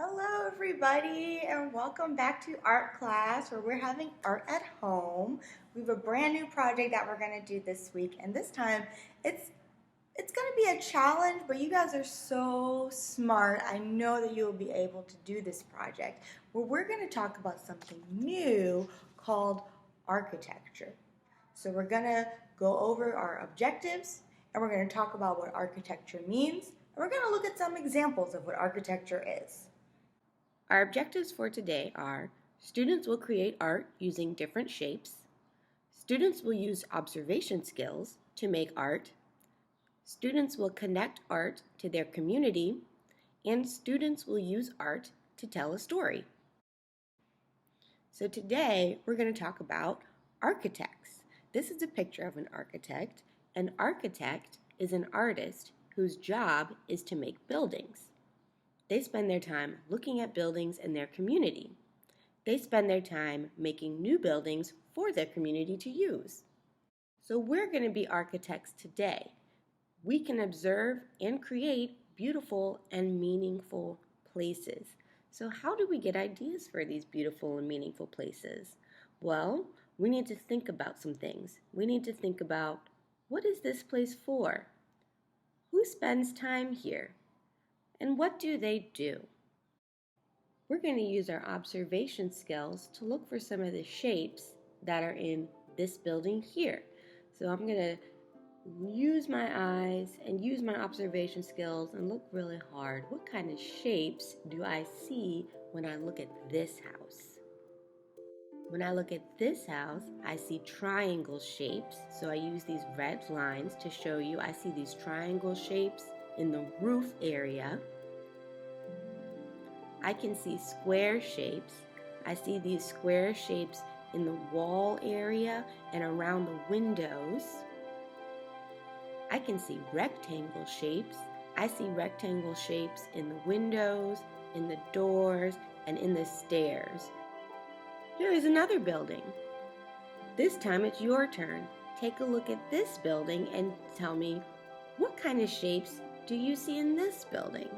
Hello everybody and welcome back to art class where we're having art at home. We have a brand new project that we're going to do this week, and this time it's going to be a challenge, but you guys are so smart. I know that you will be able to do this project where we're going to talk about something new called architecture. So we're going to go over our objectives and we're going to talk about what architecture means, and we're going to look at some examples of what architecture is. Our objectives for today are: students will create art using different shapes, students will use observation skills to make art, students will connect art to their community, and students will use art to tell a story. So today we're going to talk about architects. This is a picture of an architect. An architect is an artist whose job is to make buildings. They spend their time looking at buildings in their community. They spend their time making new buildings for their community to use. So we're going to be architects today. We can observe and create beautiful and meaningful places. So how do we get ideas for these beautiful and meaningful places? Well, we need to think about some things. We need to think about, what is this place for? Who spends time here? And what do they do? We're going to use our observation skills to look for some of the shapes that are in this building here. So I'm going to use my eyes and use my observation skills and look really hard. What kind of shapes do I see when I look at this house? When I look at this house, I see triangle shapes. So I use these red lines to show you I see these triangle shapes in the roof area. I can see square shapes. I see these square shapes in the wall area and around the windows. I can see rectangle shapes. I see rectangle shapes in the windows, in the doors, and in the stairs. Here is another building. This time it's your turn. Take a look at this building and tell me, what kind of shapes do you see in this building?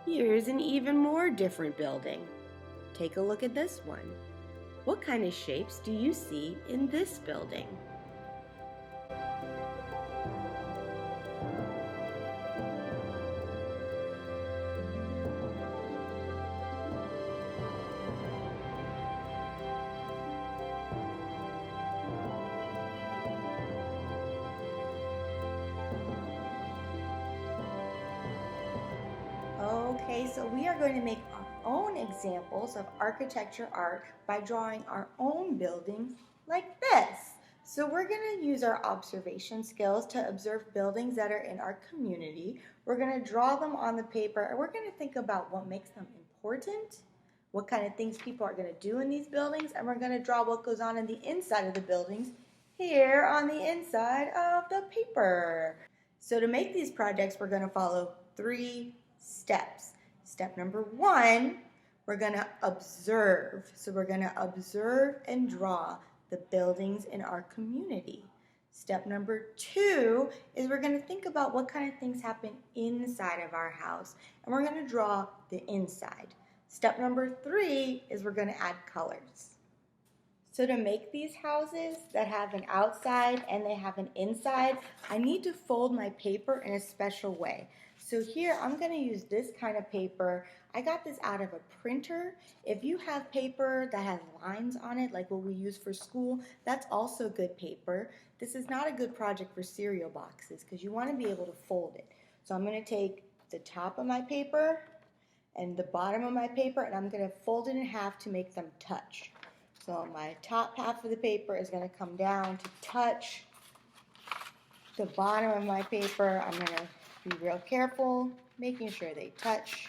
Here's an even more different building. Take a look at this one. What kind of shapes do you see in this building? Okay, so we are going to make our own examples of architecture art by drawing our own buildings like this. So we're going to use our observation skills to observe buildings that are in our community. We're going to draw them on the paper, and we're going to think about what makes them important, what kind of things people are going to do in these buildings, and we're going to draw what goes on in the inside of the buildings here on the inside of the paper. So to make these projects, we're going to follow 3 steps. Step number 1, we're going to observe. So we're going to observe and draw the buildings in our community. Step number 2 is we're going to think about what kind of things happen inside of our house, and we're going to draw the inside. Step number 3 is we're going to add colors. So to make these houses that have an outside and they have an inside, I need to fold my paper in a special way. So here I'm going to use this kind of paper. I got this out of a printer. If you have paper that has lines on it, like what we use for school, that's also good paper. This is not a good project for cereal boxes because you want to be able to fold it. So I'm going to take the top of my paper and the bottom of my paper, and I'm going to fold it in half to make them touch. So my top half of the paper is going to come down to touch the bottom of my paper. I'm going to be real careful, making sure they touch.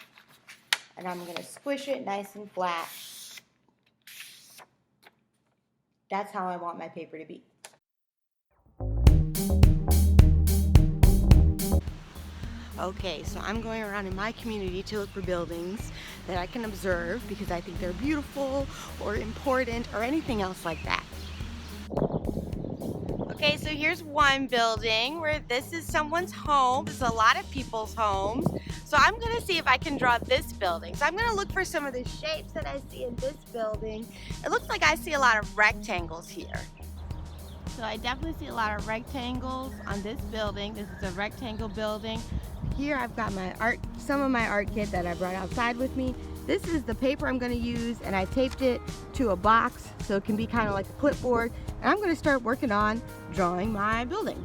And I'm going to squish it nice and flat. That's how I want my paper to be. Okay, so I'm going around in my community to look for buildings that I can observe because I think they're beautiful or important or anything else like that. Okay, so here's one building where this is someone's home. This is a lot of people's homes. So I'm gonna see if I can draw this building. So I'm gonna look for some of the shapes that I see in this building. It looks like I see a lot of rectangles here. So I definitely see a lot of rectangles on this building. This is a rectangle building. Here I've got my art, some of my art kit that I brought outside with me. This is the paper I'm gonna use, and I taped it to a box so it can be kind of like a clipboard. And I'm gonna start working on drawing my building.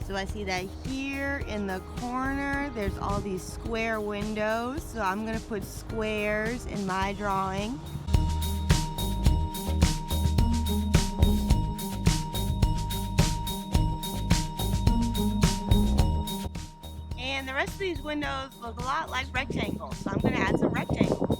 So I see that here in the corner, there's all these square windows. So I'm gonna put squares in my drawing. And the rest of these windows look a lot like rectangles, so I'm going to add some rectangles.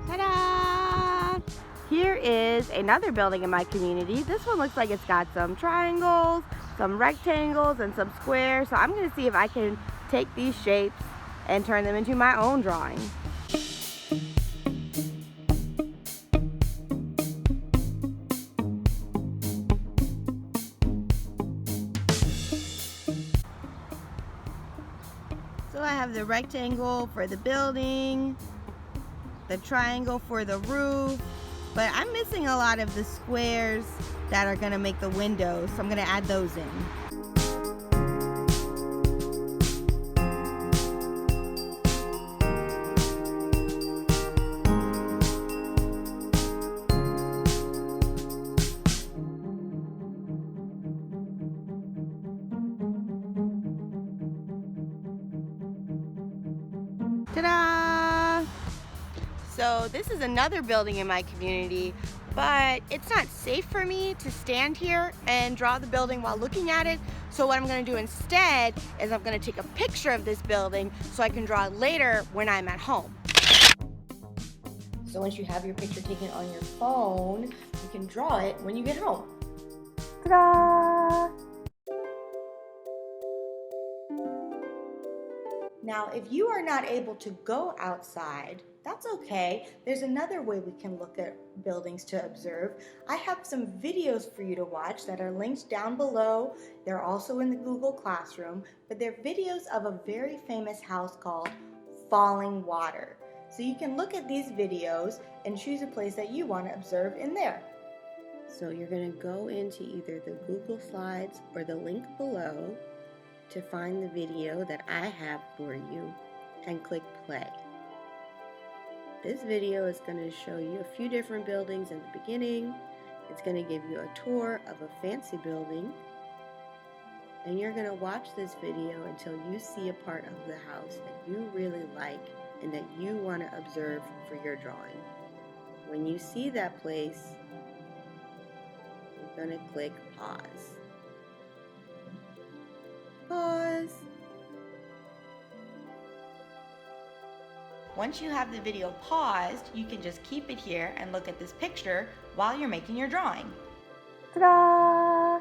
Ta-da! Here is another building in my community. This one looks like it's got some triangles, some rectangles, and some squares. So I'm going to see if I can take these shapes and turn them into my own drawing. So I have the rectangle for the building, the triangle for the roof, but I'm missing a lot of the squares that are going to make the windows, so I'm going to add those in. Ta-da! So this is another building in my community, but it's not safe for me to stand here and draw the building while looking at it. So what I'm going to do instead is I'm going to take a picture of this building so I can draw it later when I'm at home. So once you have your picture taken on your phone, you can draw it when you get home. Ta-da! Now, if you are not able to go outside, that's okay. There's another way we can look at buildings to observe. I have some videos for you to watch that are linked down below. They're also in the Google Classroom, but they're videos of a very famous house called Falling Water. So you can look at these videos and choose a place that you want to observe in there. So you're going to go into either the Google Slides or the link below to find the video that I have for you and click play. This video is going to show you a few different buildings in the beginning. It's going to give you a tour of a fancy building, and you're going to watch this video until you see a part of the house that you really like and that you want to observe for your drawing. When you see that place, you're going to click pause. Pause. Once you have the video paused, you can just keep it here and look at this picture while you're making your drawing. Ta-da!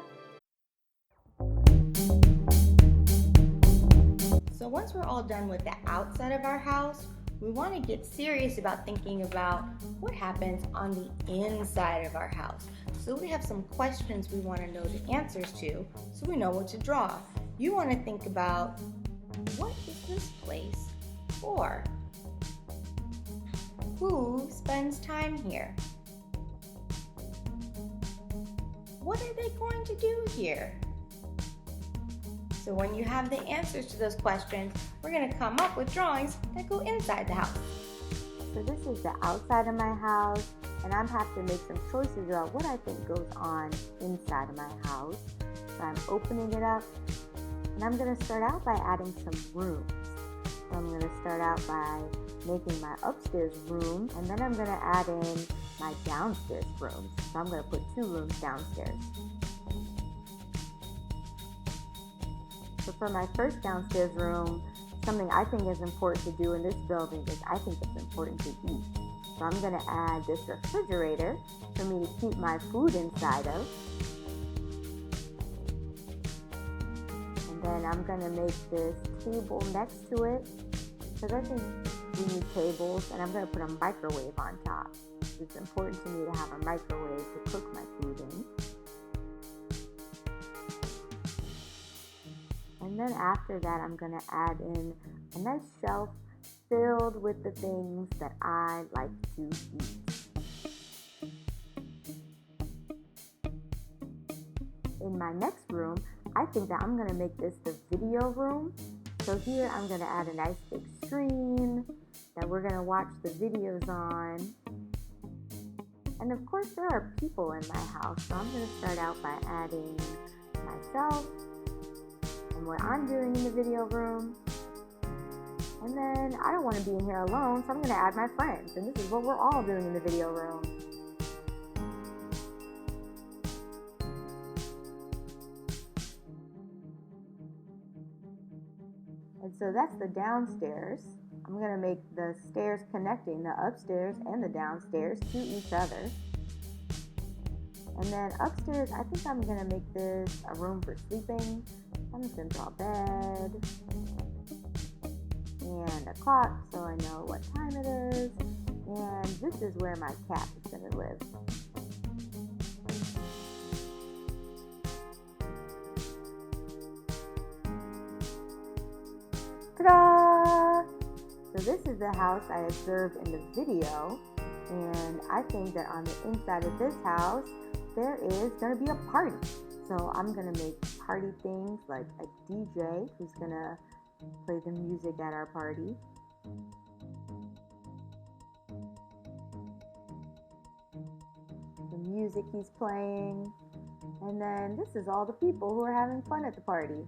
So once we're all done with the outside of our house, we want to get serious about thinking about what happens on the inside of our house. So we have some questions we want to know the answers to so we know what to draw. You want to think about, what is this place for? Who spends time here? What are they going to do here? So when you have the answers to those questions, we're going to come up with drawings that go inside the house. So this is the outside of my house, and I have to make some choices about what I think goes on inside of my house. So I'm opening it up, and I'm going to start out by adding some rooms. So I'm going to start out by making my upstairs room, and then I'm going to add in my downstairs rooms. So I'm going to put 2 rooms downstairs. So for my first downstairs room, something I think is important to do in this building is I think it's important to eat. So I'm going to add this refrigerator for me to keep my food inside of. And then I'm going to make this table next to it because I think we need tables, and I'm going to put a microwave on top. It's important to me to have a microwave to cook my food in. And then after that, I'm going to add in a nice shelf filled with the things that I like to eat. In my next room, I think that I'm going to make this the video room. So here I'm going to add a nice big screen that we're going to watch the videos on. And of course, there are people in my house, so I'm going to start out by adding myself and what I'm doing in the video room. And then I don't want to be in here alone, so I'm going to add my friends. And this is what we're all doing in the video room. And so that's the downstairs. I'm going to make the stairs connecting the upstairs and the downstairs to each other. And then upstairs, I think I'm going to make this a room for sleeping. I'm just going to draw a bed and a clock so I know what time it is. And this is where my cat is going to live. Ta-da! So this is the house I observed in the video, and I think that on the inside of this house there is going to be a party. So I'm going to make party things like a DJ who's going to play the music at our party. The music he's playing. And then this is all the people who are having fun at the party.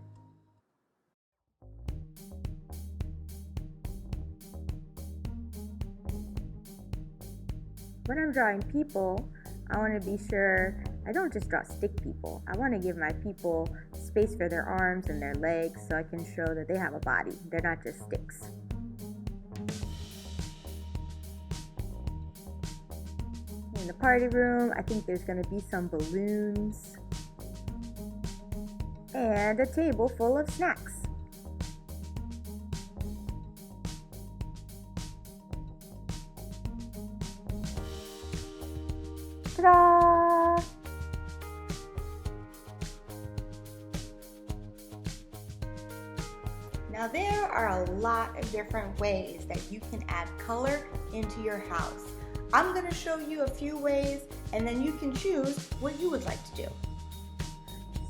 When I'm drawing people, I want to be sure I don't just draw stick people. I want to give my people space for their arms and their legs so I can show that they have a body. They're not just sticks. In the party room, I think there's going to be some balloons and a table full of snacks. Ta-da! Now there are a lot of different ways that you can add color into your house. I'm going to show you a few ways and then you can choose what you would like to do.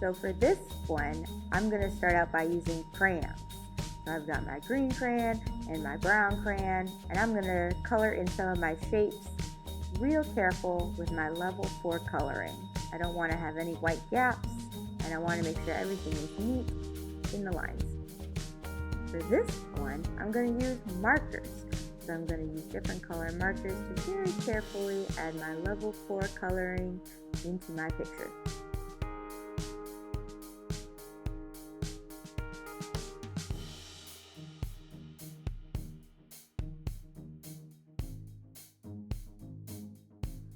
So for this one, I'm going to start out by using crayons. So I've got my green crayon and my brown crayon, and I'm going to color in some of my shapes. Real careful with my level 4 coloring. I don't want to have any white gaps, and I want to make sure everything is neat in the lines. For this one, I'm going to use markers. So I'm going to use different color markers to very carefully add my level 4 coloring into my picture.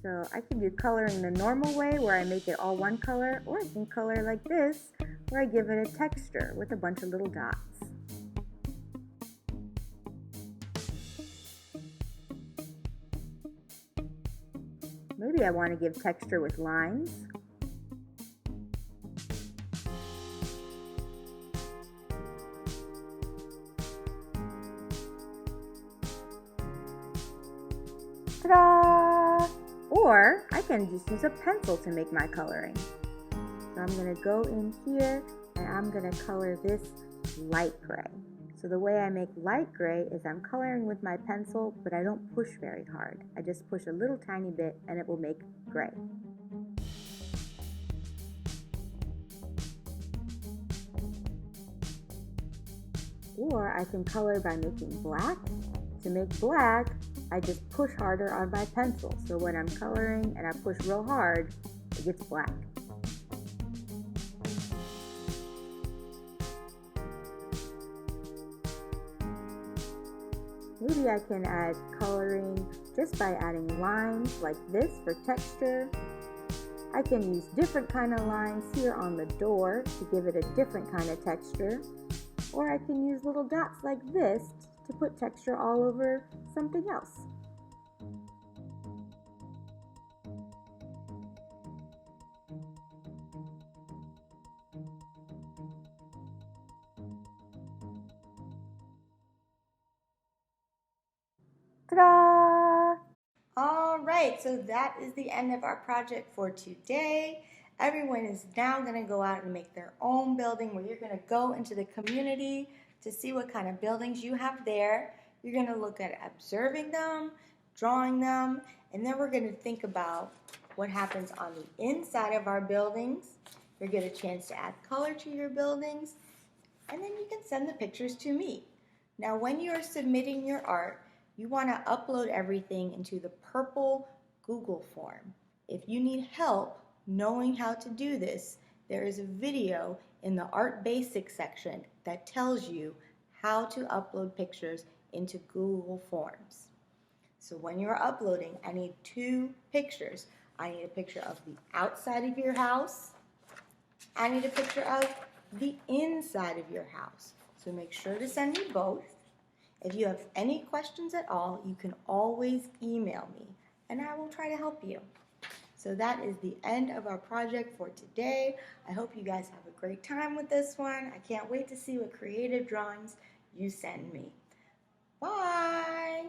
So I can do coloring the normal way where I make it all one color, or I can color like this where I give it a texture with a bunch of little dots. Maybe I want to give texture with lines. Ta-da! Or I can just use a pencil to make my coloring. So I'm going to go in here and I'm going to color this light gray. So the way I make light gray is I'm coloring with my pencil, but I don't push very hard. I just push a little tiny bit and it will make gray. Or I can color by making black. To make black, I just push harder on my pencil. So when I'm coloring and I push real hard, it gets black. Maybe I can add coloring just by adding lines like this for texture. I can use different kind of lines here on the door to give it a different kind of texture. Or I can use little dots like this to put texture all over something else. Ta-da! All right, so that is the end of our project for today. Everyone is now going to go out and make their own building where you're going to go into the community to see what kind of buildings you have there. You're going to look at observing them, drawing them, and then we're going to think about what happens on the inside of our buildings. You'll get a chance to add color to your buildings, and then you can send the pictures to me. Now, when you are submitting your art, you want to upload everything into the purple Google form. If you need help knowing how to do this, there is a video in the Art Basics section that tells you how to upload pictures into Google Forms. So when you're uploading, I need 2 pictures. I need a picture of the outside of your house. I need a picture of the inside of your house. So make sure to send me both. If you have any questions at all, you can always email me, and I will try to help you. So that is the end of our project for today. I hope you guys have a great time with this one. I can't wait to see what creative drawings you send me. Bye!